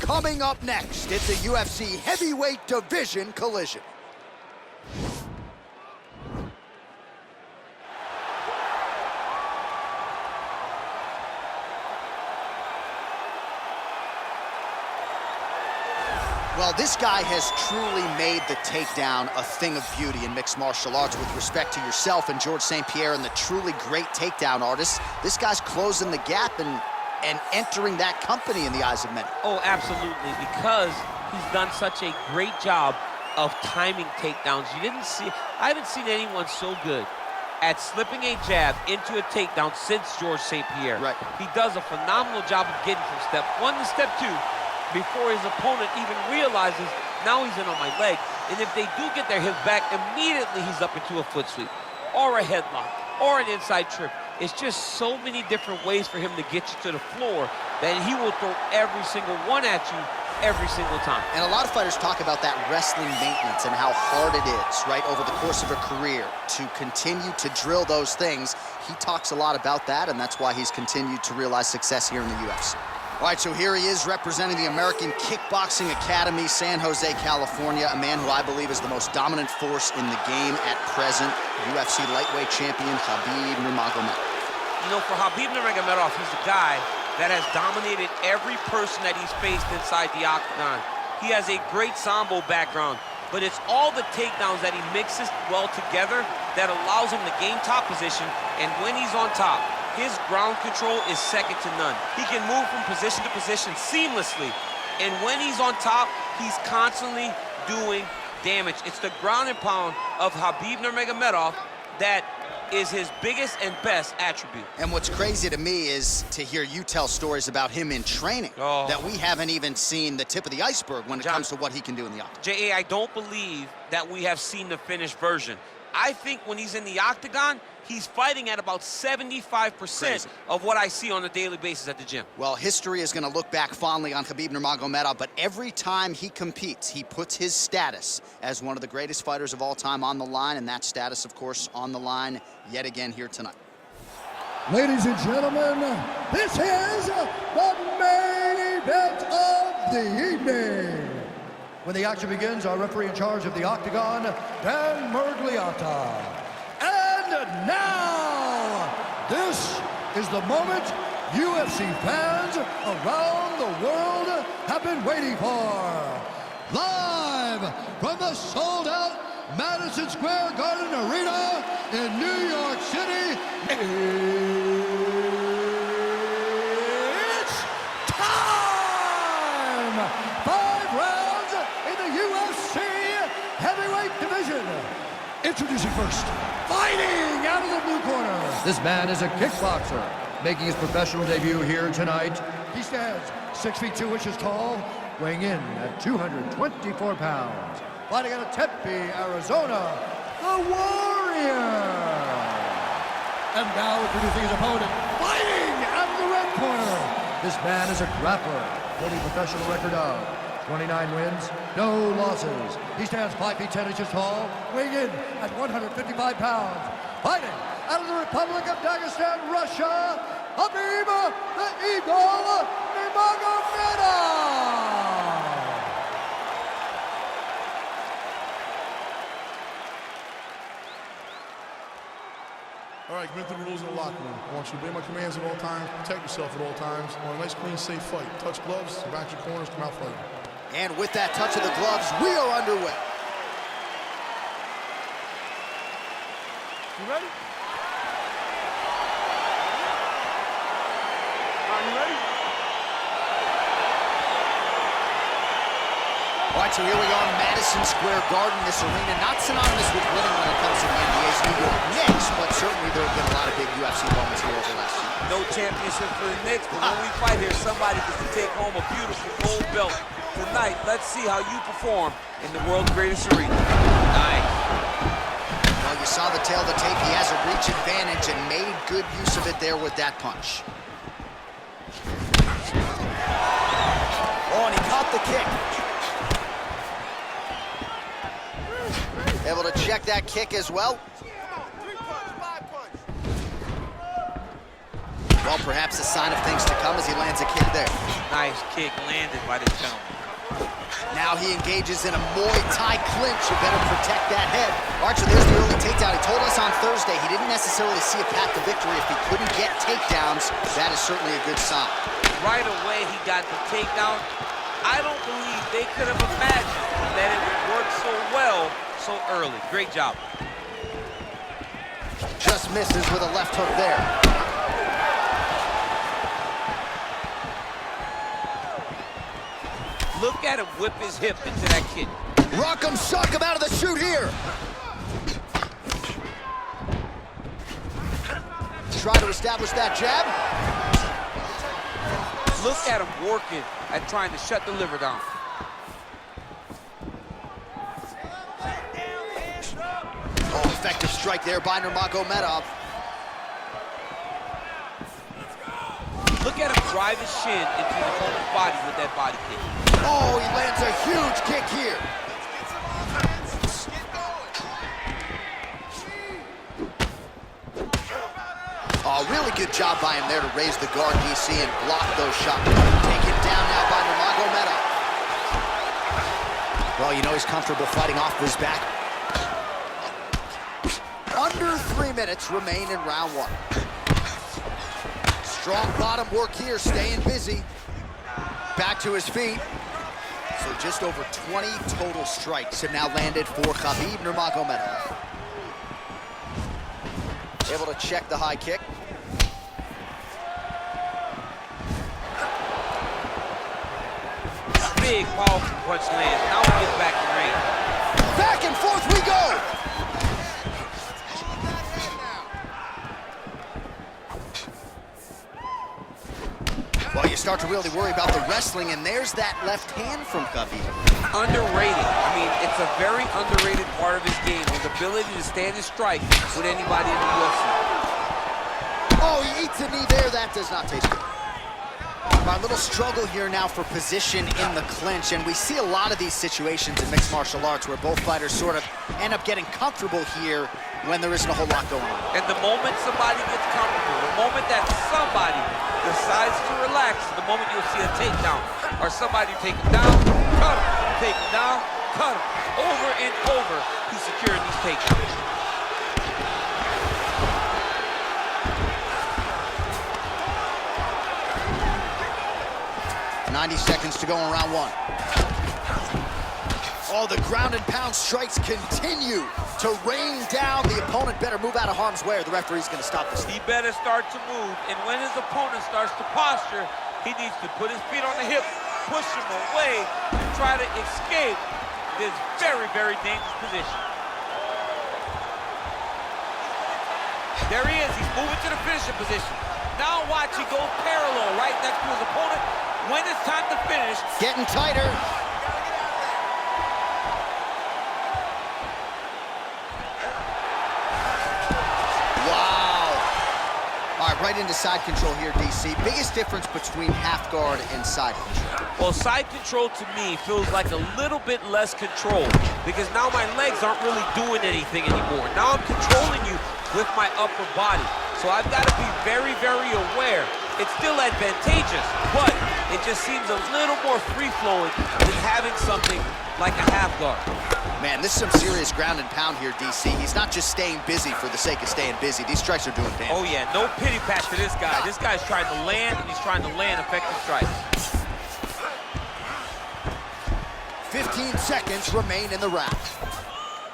Coming up next, it's a UFC heavyweight division collision. Well, this guy has truly made the takedown a thing of beauty in mixed martial arts. With respect to yourself and George St. Pierre and the truly great takedown artists, this guy's closing the gap and entering that company in the eyes of many. Oh, absolutely, because he's done such a great job of timing takedowns. I haven't seen anyone so good at slipping a jab into a takedown since George St. Pierre. Right. He does a phenomenal job of getting from step one to step two before his opponent even realizes now he's in on my leg. And if they do get their hips back, immediately he's up into a foot sweep or a headlock or an inside trip. It's just so many different ways for him to get you to the floor that he will throw every single one at you every single time. And a lot of fighters talk about that wrestling maintenance and how hard it is, right, over the course of a career to continue to drill those things. He talks a lot about that, and that's why he's continued to realize success here in the UFC. All right, so here he is representing the American Kickboxing Academy, San Jose, California, a man who I believe is the most dominant force in the game at present, UFC lightweight champion Khabib Nurmagomedov. You know, for Khabib Nurmagomedov, he's a guy that has dominated every person that he's faced inside the octagon. He has a great Sambo background, but it's all the takedowns that he mixes well together that allows him to gain top position, and when he's on top, his ground control is second to none. He can move from position to position seamlessly. And when he's on top, he's constantly doing damage. It's the ground and pound of Khabib Nurmagomedov that is his biggest and best attribute. And what's crazy to me is to hear you tell stories about him in training that we haven't even seen the tip of the iceberg when it comes to what he can do in the octagon. J.A., I don't believe that we have seen the finished version. I think when he's in the octagon, he's fighting at about 75% of what I see on a daily basis at the gym. Well, history is going to look back fondly on Khabib Nurmagomedov, but every time he competes, he puts his status as one of the greatest fighters of all time on the line, and that status, of course, on the line yet again here tonight. Ladies and gentlemen, this is the main event of the evening. When the action begins, our referee in charge of the octagon, Dan Mergliata. And now, this is the moment UFC fans around the world have been waiting for. Live from the sold-out Madison Square Garden Arena in New York City, it's time! 5 rounds in the UFC heavyweight division. Introducing first, fighting out of the blue corner. This man is a kickboxer, making his professional debut here tonight. He stands 6 feet 2 inches tall, weighing in at 224 pounds. Fighting out of Tempe, Arizona, the Warrior. And now introducing his opponent, fighting out of the red corner. This man is a grappler, holding a professional record of 29 wins, no losses. He stands 5 feet 10 inches tall, weighing in at 155 pounds. Fighting out of the Republic of Dagestan, Russia, Khabib the Eagle Nurmagomedov. All right, commit to the rules of the locker room. I want you to obey my commands at all times, protect yourself at all times. I want a nice, clean, safe fight. Touch gloves, back your corners, come out fighting. And with that touch of the gloves, we are underway. You ready? Are you ready? All right, so here we are, Madison Square Garden, this arena, not synonymous with winning when it comes to the NBA's New York Knicks, but certainly there have been a lot of big UFC moments here over the last year. No championship for the Knicks, but when we fight here, somebody gets to take home a beautiful gold belt. Tonight, let's see how you perform in the world's greatest arena. Nice. Well, you saw the tail of the tape. He has a reach advantage and made good use of it there with that punch. Oh, and he caught the kick. Able to check that kick as well. Well, perhaps a sign of things to come as he lands a kick there. Nice kick landed by this gentleman. Now he engages in a Muay Thai clinch. You better protect that head. Archer, there's the early takedown. He told us on Thursday he didn't necessarily see a path to victory if he couldn't get takedowns. That is certainly a good sign. Right away, he got the takedown. I don't believe they could have imagined that it would work so well so early. Great job. Just misses with a left hook there. Look at him whip his hip into that kick. Rock'em sock'em out of the chute here. Try to establish that jab. Look at him working at trying to shut the liver down. Oh, effective strike there by Nurmagomedov. Look at him drive his shin into the opponent's body with that body kick. Oh, he lands a huge kick here. Oh, really good job by him there to raise the guard, DC, and block those shots. Taken down now by Nurmagomedov. Well, you know he's comfortable fighting off his back. Under 3 minutes remain in round one. Strong bottom work here, staying busy. Back to his feet. So just over 20 total strikes have now landed for Khabib Nurmagomedov. Able to check the high kick. Big, powerful punch lands. Now he gets back to range. Back and forth we go! Well, you start to really worry about the wrestling, and there's that left hand from Khabib. Underrated. I mean, it's a very underrated part of his game, his ability to stand and strike with anybody in the UFC. Oh, he eats a knee there. That does not taste good. A little struggle here now for position in the clinch, and we see a lot of these situations in mixed martial arts where both fighters sort of end up getting comfortable here when there isn't a whole lot going on. And the moment somebody gets comfortable, the moment that somebody decides to relax, the moment you'll see a takedown, or somebody take him down, cut him, take him down, cut him. Over and over, he's securing these takedowns. 90 seconds to go in round one. Oh, the ground and pound strikes continue to rain down. The opponent better move out of harm's way or the referee's going to stop this. He better start to move, and when his opponent starts to posture, he needs to put his feet on the hip, push him away, and try to escape this very, very dangerous position. There he is. He's moving to the finishing position. Now watch, he goes parallel right next to his opponent. When it's time to finish, getting tighter. Wow. All right, right into side control here, DC. Biggest difference between half guard and side control? Well, side control to me feels like a little bit less control because now my legs aren't really doing anything anymore. Now I'm controlling you with my upper body. So I've got to be very, very aware. It's still advantageous, but it just seems a little more free-flowing than having something like a half guard. Man, this is some serious ground and pound here, DC. He's not just staying busy for the sake of staying busy. These strikes are doing damage. Oh, yeah, no pity pat to this guy. This guy's trying to land, and he's trying to land effective strikes. 15 seconds remain in the round.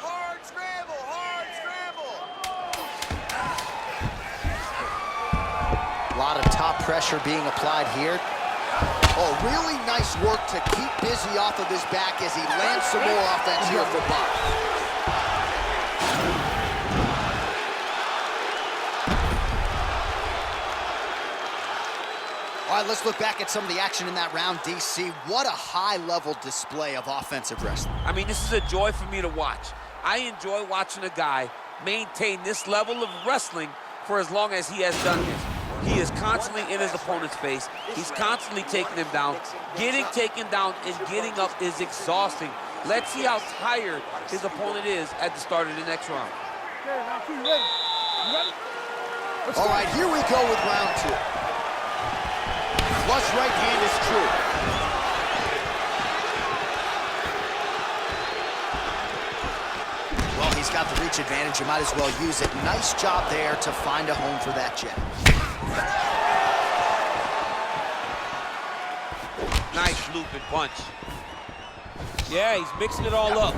Hard scramble, hard scramble. A lot of top pressure being applied here. Oh, really nice work to keep busy off of his back as he lands some more offense here for Bob. All right, let's look back at some of the action in that round, DC. What a high-level display of offensive wrestling. I mean, this is a joy for me to watch. I enjoy watching a guy maintain this level of wrestling for as long as he has done this. He is constantly in his opponent's face. He's constantly taking him down. Getting taken down and getting up is exhausting. Let's see how tired his opponent is at the start of the next round. All right, here we go with round 2. Flush right hand is true. Well, he's got the reach advantage. You might as well use it. Nice job there to find a home for that jab. Nice looping punch. Yeah, he's mixing it all up.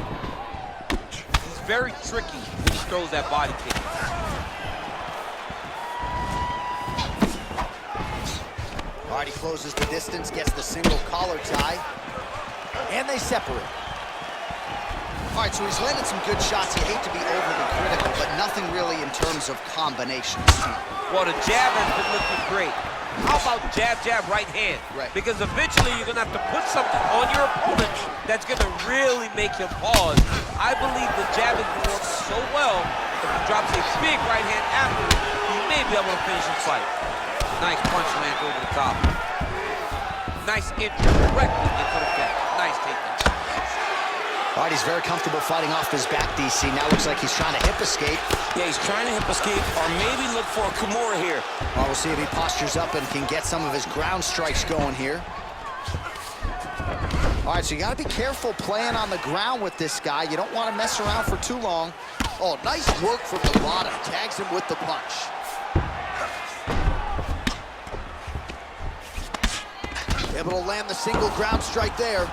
He's very tricky when he throws that body kick. All right, he closes the distance, gets the single collar tie, and they separate. All right, so he's landed some good shots. You hate to be overly critical, but nothing really in terms of combinations. Well, the jab has been looking great. How about jab, jab, right hand? Right. Because eventually you're going to have to put something on your opponent that's going to really make him pause. I believe the jab has been working so well, if he drops a big right hand after, he may be able to finish his fight. Nice punch lands over the top. Nice entry directly into the back. Nice takedown. All right, he's very comfortable fighting off his back, DC. Now looks like he's trying to hip escape. Yeah, he's trying to hip escape or maybe look for a Kimura here. Well, we'll see if he postures up and can get some of his ground strikes going here. All right, so you got to be careful playing on the ground with this guy. You don't want to mess around for too long. Oh, nice work from the bottom. Tags him with the punch. Able to land the single ground strike there.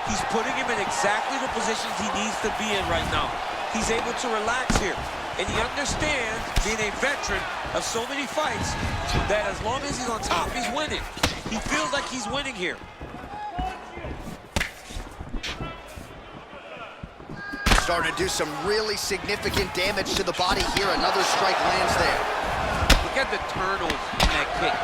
He's putting him in exactly the positions he needs to be in right now. He's able to relax here. And he understands, being a veteran of so many fights, that as long as he's on top, he's winning. He feels like he's winning here. Starting to do some really significant damage to the body here. Another strike lands there. Look at the turtles in that kick.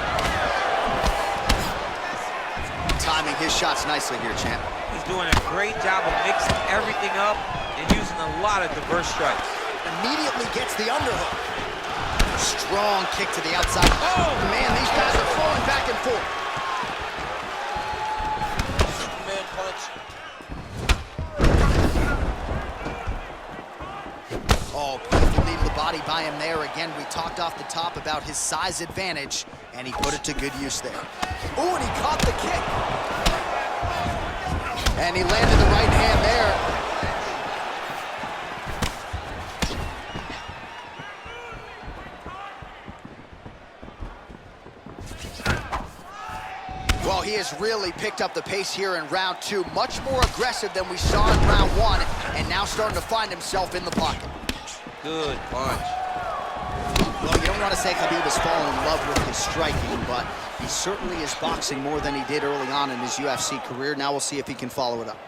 Timing his shots nicely here, champ. He's doing a great job of mixing everything up and using a lot of diverse strikes. Immediately gets the underhook. Strong kick to the outside. Oh, man, these guys are flowing back and forth. Superman punch. Oh, beautiful knee to the body by him there. Again, we talked off the top about his size advantage, and he put it to good use there. Oh, and he caught the kick. And he landed the right hand there. Well, he has really picked up the pace here in round 2. Much more aggressive than we saw in round 1, and now starting to find himself in the pocket. Good punch. Well, you don't want to say Khabib has fallen in love with his striking, but he certainly is boxing more than he did early on in his UFC career. Now we'll see if he can follow it up.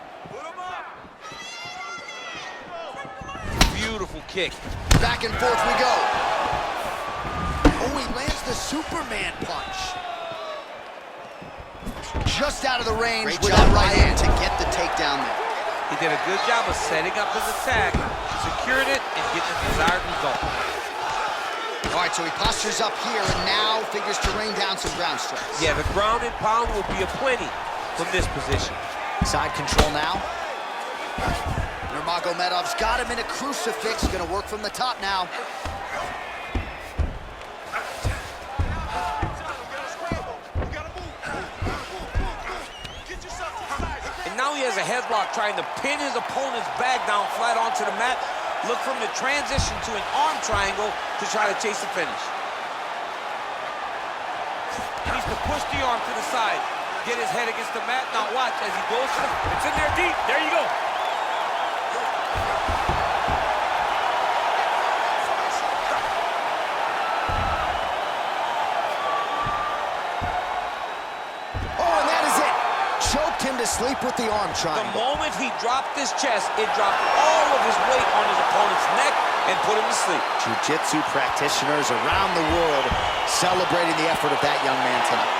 Beautiful kick. Back and forth we go. Oh, he lands the Superman punch. Just out of the range with that right hand to get the takedown there. He did a good job of setting up his attack, secured it, and getting the desired result. All right, so he postures up here and now figures to rain down some ground strikes. Yeah, the ground and pound will be aplenty from this position. Side control now. Nurmagomedov's got him in a crucifix. Gonna work from the top now. And now he has a headlock trying to pin his opponent's back down flat onto the mat. Look from the transition to an arm triangle to try to chase the finish. He needs to push the arm to the side, get his head against the mat. Now watch as he goes to the, it's in there deep. There you go. To sleep with the arm triangle. The moment he dropped his chest, it dropped all of his weight on his opponent's neck and put him to sleep. Jiu-jitsu practitioners around the world celebrating the effort of that young man tonight.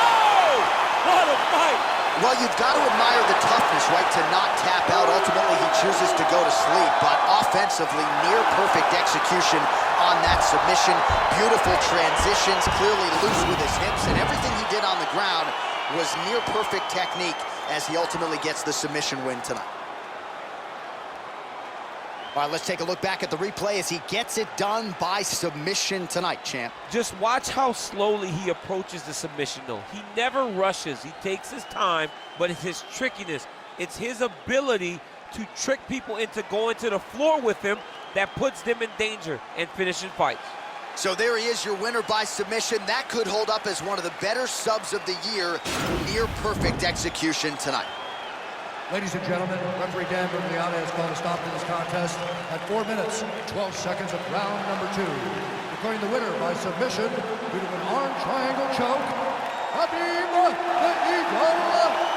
Oh! What a fight! Well, you've got to admire the toughness, right, to not tap out. Ultimately, he chooses to go to sleep, but offensively, near-perfect execution on that submission. Beautiful transitions, clearly loose with his hips, and everything he did on the ground was near-perfect technique as he ultimately gets the submission win tonight. All right, let's take a look back at the replay as he gets it done by submission tonight, champ. Just watch how slowly he approaches the submission, though. He never rushes. He takes his time, but it's his trickiness. It's his ability to trick people into going to the floor with him that puts them in danger and finishing fights. So there he is, your winner by submission. That could hold up as one of the better subs of the year. Near perfect execution tonight. Ladies and gentlemen, referee Dan Bergliana has called a stop to this contest at 4 minutes, 12 seconds of round number 2. Declaring the winner by submission due to an arm triangle choke, Khabib Nurmagomedov.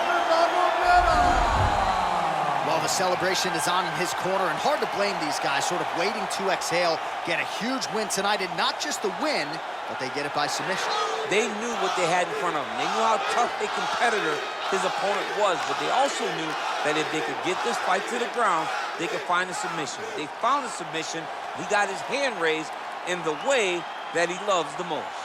Well, the celebration is on in his corner, and hard to blame these guys, sort of waiting to exhale, get a huge win tonight, and not just the win, but they get it by submission. They knew what they had in front of them. They knew how tough a competitor his opponent was, but they also knew that if they could get this fight to the ground, they could find a submission. They found a submission. He got his hand raised in the way that he loves the most.